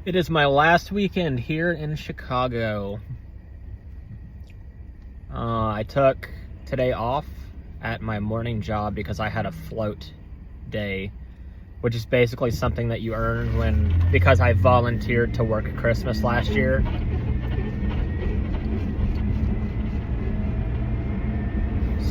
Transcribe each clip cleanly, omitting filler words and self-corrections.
It is my last weekend here in Chicago. I took today off at my morning job because I had a float day, which is basically something that you earn because I volunteered to work at Christmas last year.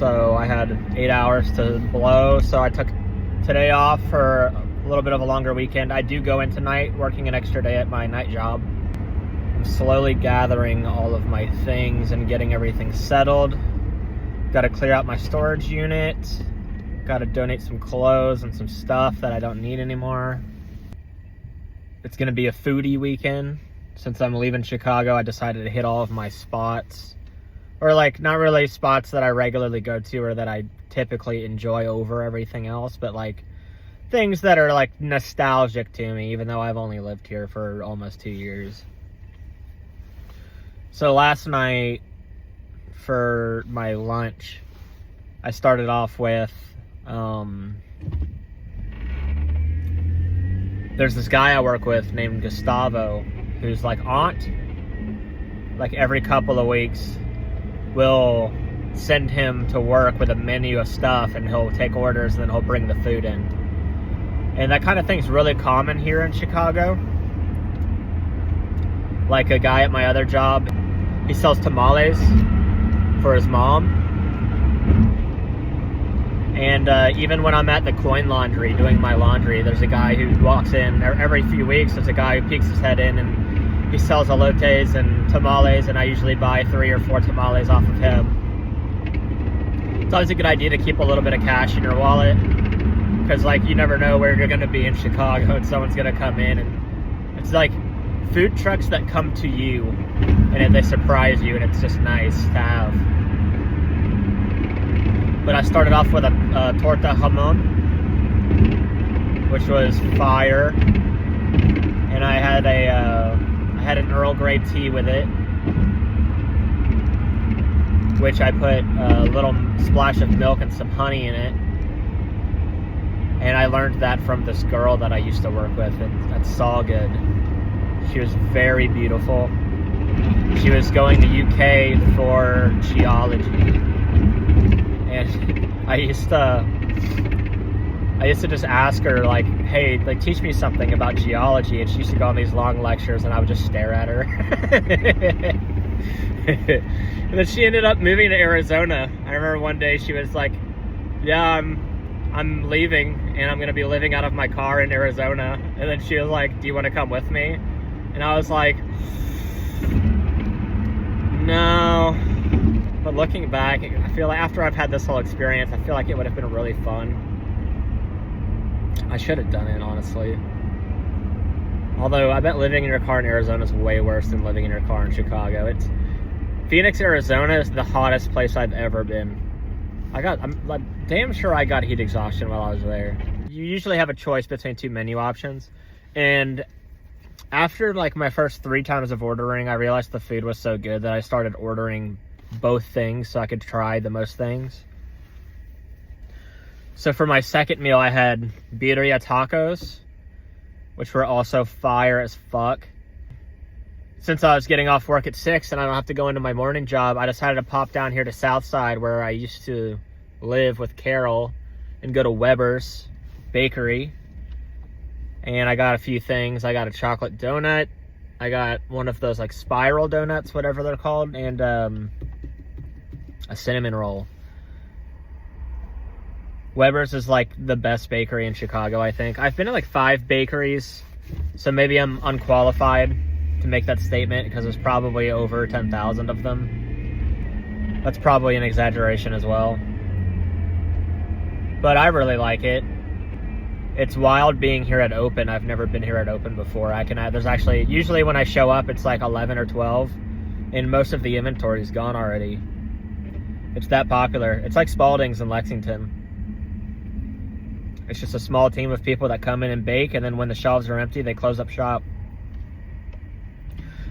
So I had 8 hours to blow, so I took today off for a little bit of a longer weekend. I do go in tonight, working an extra day at my night job. I'm slowly gathering all of my things and getting everything settled. Got to clear out my storage unit. Got to donate some clothes and some stuff that I don't need anymore. It's going to be a foodie weekend. Since I'm leaving Chicago, I decided to hit all of my spots. Or like, not really spots that I regularly go to or that I typically enjoy over everything else, but like things that are like nostalgic to me, even though I've only lived here for almost 2 years. So last night for my lunch, I started off with, there's this guy I work with named Gustavo, who's like aunt, like every couple of weeks, we'll send him to work with a menu of stuff and he'll take orders and then he'll bring the food in. And that kind of thing's really common here in Chicago. Like a guy at my other job, he sells tamales for his mom. And even when I'm at the coin laundry doing my laundry, there's a guy who walks in every few weeks. There's a guy who peeks his head in and he sells elotes and tamales, and I usually buy 3 or 4 tamales off of him. It's always a good idea to keep a little bit of cash in your wallet, because like you never know where you're going to be in Chicago and someone's going to come in, and it's like food trucks that come to you and they surprise you, and it's just nice to have. But I started off with a torta jamon, which was fire, and I had an Earl Grey tea with it, which I put a little splash of milk and some honey in it. And I learned that from this girl that I used to work with at Saw Good. She was very beautiful. She was going to UK for geology. And I used to just ask her, like, hey, like, teach me something about geology. And she used to go on these long lectures, and I would just stare at her. And then she ended up moving to Arizona. I remember one day she was like, yeah, I'm leaving, and I'm going to be living out of my car in Arizona. And then she was like, do you want to come with me? And I was like, no. But looking back, I feel like after I've had this whole experience, I feel like it would have been really fun. I should have done it, honestly. Although, I bet living in your car in Arizona is way worse than living in your car in Chicago. Phoenix, Arizona is the hottest place I've ever been. I'm like damn sure I got heat exhaustion while I was there. You usually have a choice between 2 menu options. And after like my first 3 times of ordering, I realized the food was so good that I started ordering both things so I could try the most things. So for my second meal, I had birria tacos, which were also fire as fuck. Since I was getting off work at 6 and I don't have to go into my morning job, I decided to pop down here to Southside, where I used to live with Carol, and go to Weber's Bakery. And I got a few things. I got a chocolate donut. I got one of those like spiral donuts, whatever they're called, and a cinnamon roll. Weber's is like the best bakery in Chicago, I think. I've been to like 5 bakeries, so maybe I'm unqualified to make that statement, because there's probably over 10,000 of them. That's probably an exaggeration as well. But I really like it. It's wild being here at Open. I've never been here at Open before. There's actually, usually when I show up, it's like 11 or 12, and most of the inventory is gone already. It's that popular. It's like Spalding's in Lexington. It's just a small team of people that come in and bake, and then when the shelves are empty, they close up shop.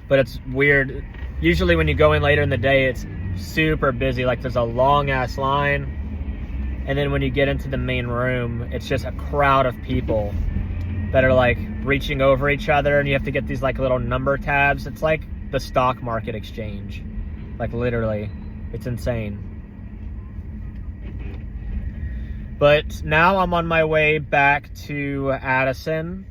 But it's weird. Usually when you go in later in the day, it's super busy. Like there's a long ass line. And then when you get into the main room, it's just a crowd of people. that are like reaching over each other, and you have to get these like little number tabs. It's like the stock market exchange, like literally. It's insane. But now I'm on my way back to Addison.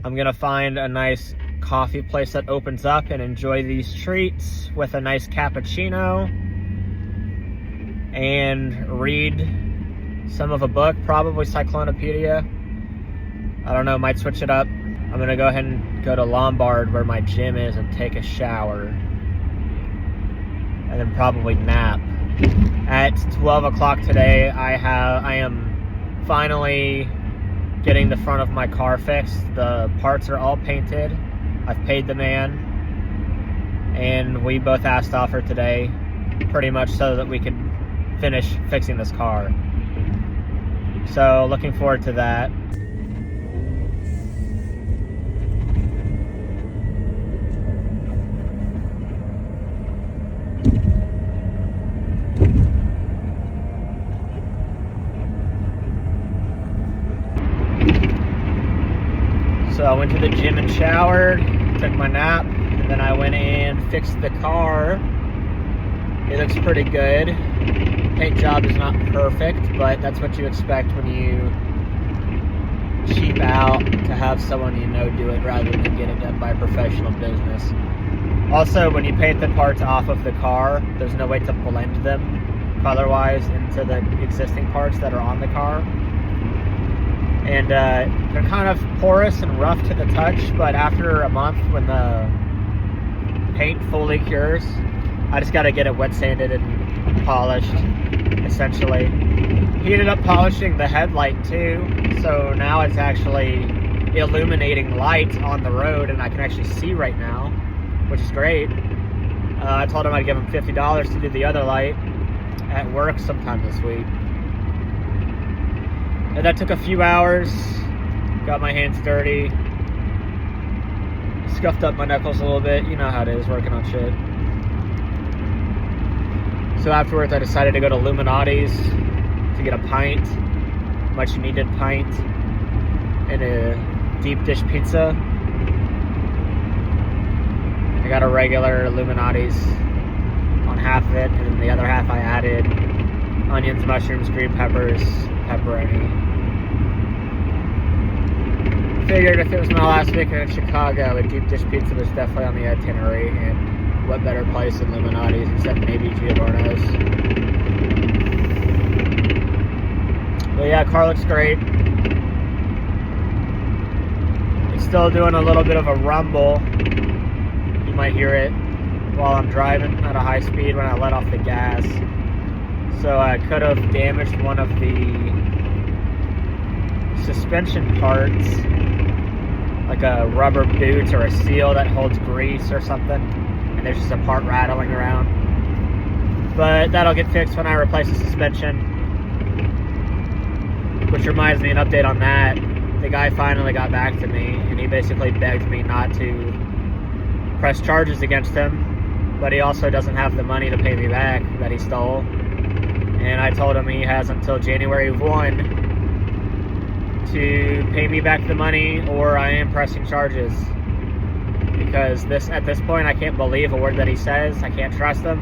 I'm gonna find a nice coffee place that opens up and enjoy these treats with a nice cappuccino and read some of a book, probably Cyclonopedia. I don't know, might switch it up. I'm gonna go ahead and go to Lombard where my gym is and take a shower. And then probably nap. At 12 o'clock today, I am finally getting the front of my car fixed. The parts are all painted. I've paid the man. And we both asked off her today, pretty much so that we could finish fixing this car. So looking forward to that. So I went to the gym and showered, took my nap, and then I went and fixed the car. It looks pretty good. Paint job is not perfect, but that's what you expect when you cheap out to have someone you know do it rather than get it done by a professional business. Also, when you paint the parts off of the car, there's no way to blend them color-wise into the existing parts that are on the car. And they're kind of porous and rough to the touch, but after a month when the paint fully cures, I just got to get it wet sanded and polished, essentially. He ended up polishing the headlight too, so now it's actually illuminating light on the road and I can actually see right now, which is great. I told him I'd give him $50 to do the other light at work sometime this week. And that took a few hours. Got my hands dirty. Scuffed up my knuckles a little bit. You know how it is working on shit. So afterwards I decided to go to Illuminati's to get a pint. Much needed pint. And a deep dish pizza. I got a regular Illuminati's on half of it. And then the other half I added onions, mushrooms, green peppers, pepperoni. Figured if it was my last weekend in Chicago, a deep dish pizza was definitely on the itinerary, and what better place than Illuminati's except maybe Giordano's. But yeah, car looks great. It's still doing a little bit of a rumble. You might hear it while I'm driving at a high speed when I let off the gas. So I could have damaged one of the suspension parts, like a rubber boot or a seal that holds grease or something, and there's just a part rattling around. But that'll get fixed when I replace the suspension. Which reminds me, an update on that. The guy finally got back to me, and he basically begged me not to press charges against him, but he also doesn't have the money to pay me back that he stole. And I told him he has until January 1 to pay me back the money, or I am pressing charges. Because at this point, I can't believe a word that he says. I can't trust him.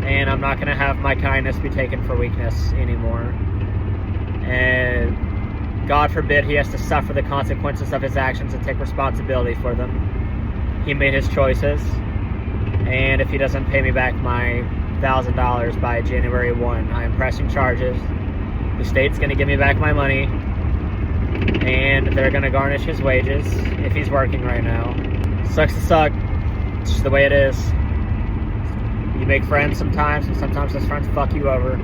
And I'm not going to have my kindness be taken for weakness anymore. And God forbid he has to suffer the consequences of his actions and take responsibility for them. He made his choices. And if he doesn't pay me back my $1,000 by January 1, I am pressing charges. The state's going to give me back my money. And they're going to garnish his wages if he's working right now. Sucks to suck. It's just the way it is. You make friends sometimes, and sometimes those friends fuck you over.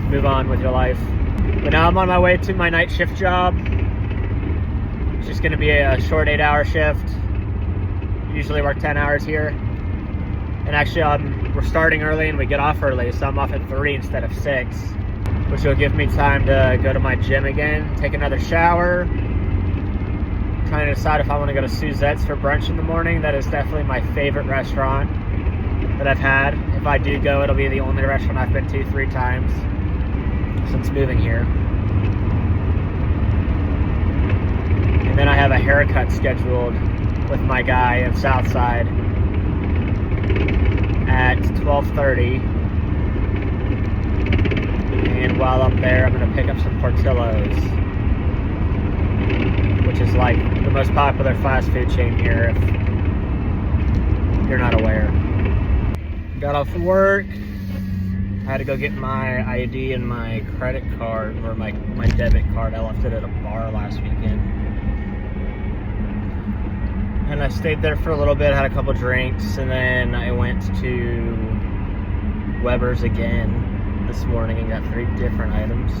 Move on with your life. But now I'm on my way to my night shift job. It's just going to be a short 8-hour shift. Usually work 10 hours here. And actually, we're starting early and we get off early, so I'm off at 3 instead of 6. Which will give me time to go to my gym again, take another shower. I'm trying to decide if I want to go to Suzette's for brunch in the morning. That is definitely my favorite restaurant that I've had. If I do go, it'll be the only restaurant I've been to 3 times since moving here. a haircut scheduled with my guy in Southside at 12:30. And while I'm there, I'm gonna pick up some Portillo's, which is like the most popular fast food chain here, if you're not aware. Got off work. I had to go get my ID and my credit card, or my debit card. I left it at a bar last weekend. And I stayed there for a little bit, had a couple drinks, and then I went to Weber's again this morning and got 3 different items.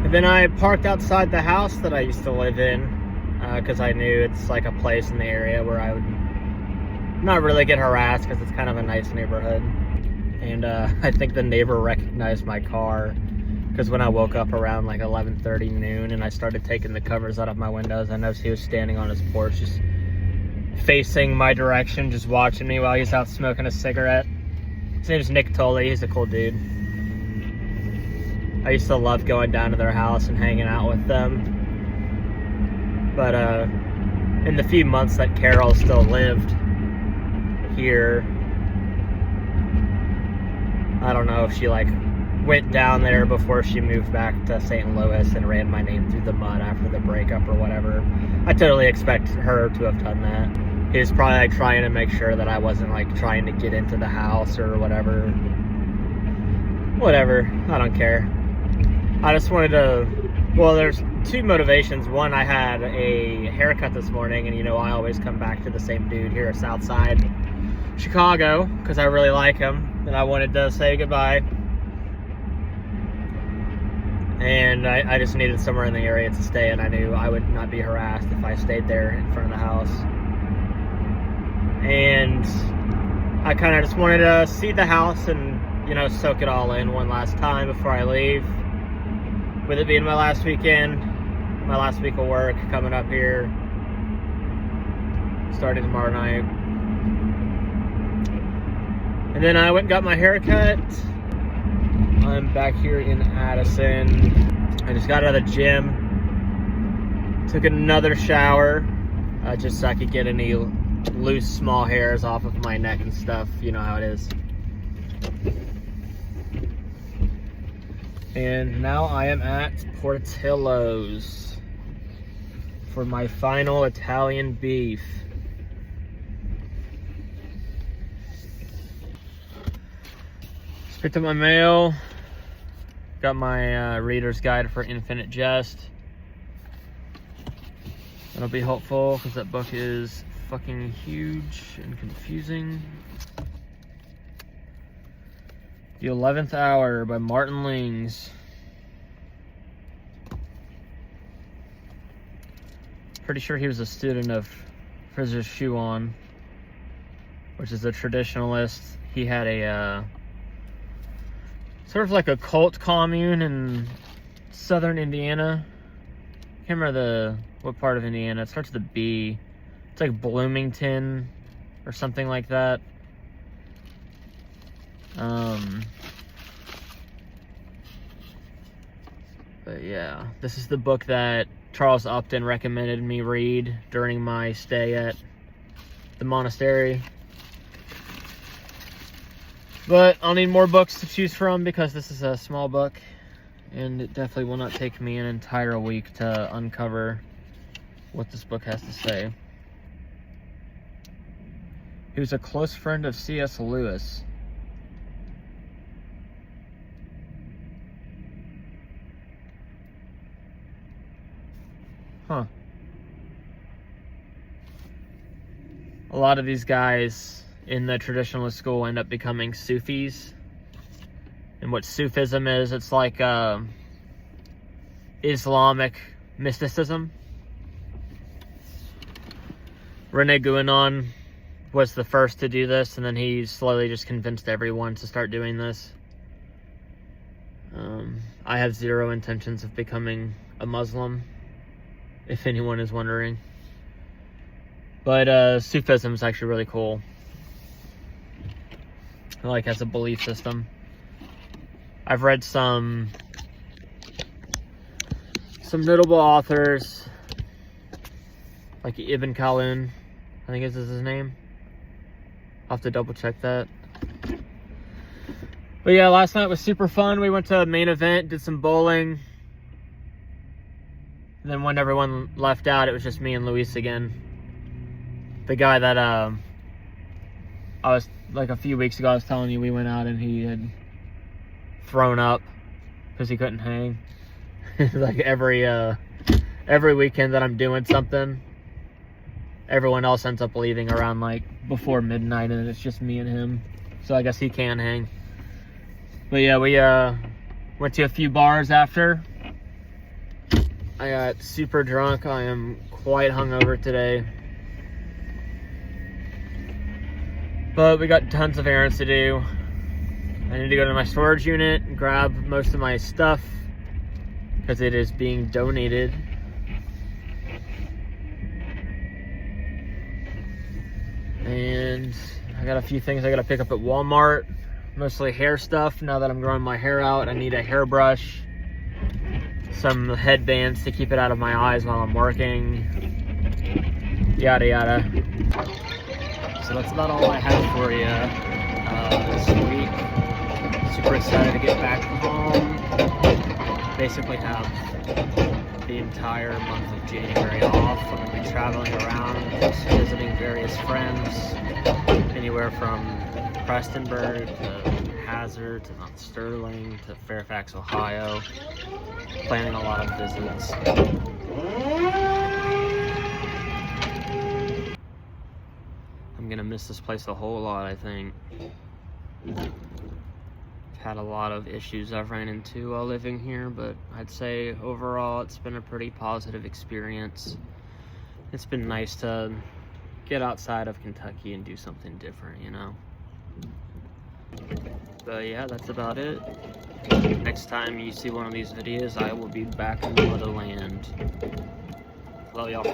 And then I parked outside the house that I used to live in, because I knew it's like a place in the area where I would not really get harassed, because it's kind of a nice neighborhood. And I think the neighbor recognized my car, because when I woke up around like 11:30 noon and I started taking the covers out of my windows, I noticed he was standing on his porch just facing my direction, just watching me while he's out smoking a cigarette. His name's Nick Tully. He's a cool dude. I used to love going down to their house and hanging out with them. But in the few months that Carol still lived here, I don't know if she like went down there before she moved back to St. Louis and ran my name through the mud after the breakup or whatever. I totally expect her to have done that. He was probably like trying to make sure that I wasn't like trying to get into the house or whatever. Whatever, I don't care. I just wanted to, well, there's 2 motivations. One, I had a haircut this morning, and you know I always come back to the same dude here at Southside Chicago because I really like him, and I wanted to say goodbye. And I just needed somewhere in the area to stay, and I knew I would not be harassed if I stayed there in front of the house. And I kind of just wanted to see the house and, you know, soak it all in one last time before I leave. With it being my last weekend, my last week of work coming up here, starting tomorrow night. And then I went and got my haircut. I'm back here in Addison. I just got out of the gym. Took another shower, just so I could get any loose small hairs off of my neck and stuff. You know how it is. And now I am at Portillo's for my final Italian beef. Just picked up my mail. Got my reader's guide for Infinite Jest. That'll be helpful because that book is fucking huge and confusing. The 11th Hour by Martin Lings. Pretty sure he was a student of Friedrich Schuon, which is a traditionalist. He had a sort of like a cult commune in southern Indiana. I can't remember what part of Indiana. It starts with a B. It's like Bloomington or something like that. But yeah, this is the book that Charles Upton recommended me read during my stay at the monastery. But I'll need more books to choose from because this is a small book, and it definitely will not take me an entire week to uncover what this book has to say. He was a close friend of C.S. Lewis. Huh. A lot of these guys in the traditionalist school end up becoming Sufis. And what Sufism is, it's like Islamic mysticism. Rene Guénon was the first to do this, and then he slowly just convinced everyone to start doing this. I have zero intentions of becoming a Muslim, if anyone is wondering. But Sufism is actually really cool. Like, as a belief system. I've read some some notable authors like Ibn Khaldun, I think is his name. I'll have to double check that. But yeah, last night was super fun. We went to a main event, did some bowling. And then when everyone left out, it was just me and Luis again. The guy that I was, like a few weeks ago, I was telling you we went out and he had thrown up because he couldn't hang. Like every weekend that I'm doing something, everyone else ends up leaving around like before midnight and it's just me and him. So I guess he can hang. But yeah, we went to a few bars after. I got super drunk. I am quite hungover today. But we got tons of errands to do. I need to go to my storage unit and grab most of my stuff because it is being donated. And I got a few things I gotta pick up at Walmart. Mostly hair stuff. Now that I'm growing my hair out, I need a hairbrush, some headbands to keep it out of my eyes while I'm working, yada yada. So that's about all I have for you this week. Super excited to get back home. Basically have the entire month of January off. I'm going to be traveling around, just visiting various friends, anywhere from Prestonburg to Hazard to Mount Sterling to Fairfax, Ohio. Planning a lot of visits. I'm gonna miss this place a whole lot, I think. I've had a lot of issues I've ran into while living here, but I'd say overall it's been a pretty positive experience. It's been nice to get outside of Kentucky and do something different, you know? But yeah, that's about it. Next time you see one of these videos, I will be back in the motherland. Love y'all.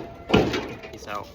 Peace out.